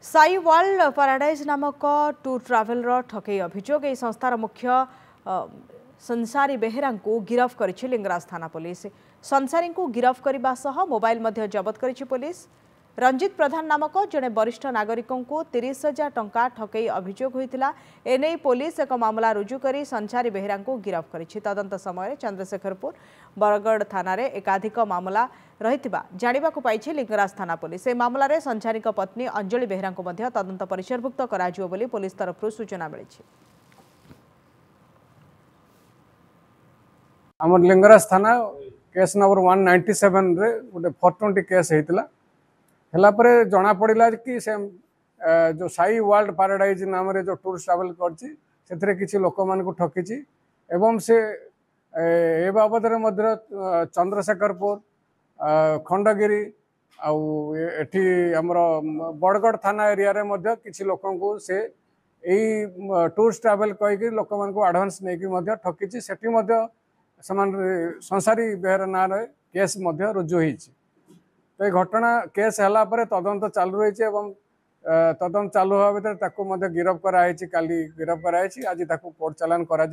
Sai world paradise नामक tour travel ठकई अभियोग यह संस्थार मुख्य संसारी बेहेरा को गिरफ कर लिंगराज थाना पुलिस। संसारी को गिरफ करने सह मोबाइल जबत कर पुलिस। रंजित प्रधान नामक जड़े वरिष्ठ नागरिक को 30,000 टंका ठकई अभियोग होता। एने पुलिस एक मामला रुजु कर संसारी बेहेरा को गिरफ कर तदंत समय चंद्रशेखरपुर बरगढ़ थाना एकाधिक मामला रही जानवाक पाई लिंगराज थाना पुलिस। ए मामलें संसारी पत्नी अंजलि बेहेरा को तदंत परिसरभुक्त कर पुलिस तरफ सूचना मिली। आम लिंगराज थाना केस नंबर 197 रे गोटे 420 केस होता है। जना पड़ा कि से जो साई वर्ल्ड पैराडाइज नाम रे जो टूर ट्रावेल कर किसी लोक मान को ठकी एवं से ए बाबद चंद्रशेखरपुर खंडगिरी आठी आमर बड़गढ़ थाना एरिया रे किसी लोक से यही टूर ट्रावेल कहीकि लोक मान को एडवांस नहीं ठकी से संसारी बेहेरा ना केस रुजु हो। तो ये घटना केस है तदंत चालू रही तदंत चालू हवा भितर गिरफ कराई काली गिरफ कराई आज कोर्ट चालान करा।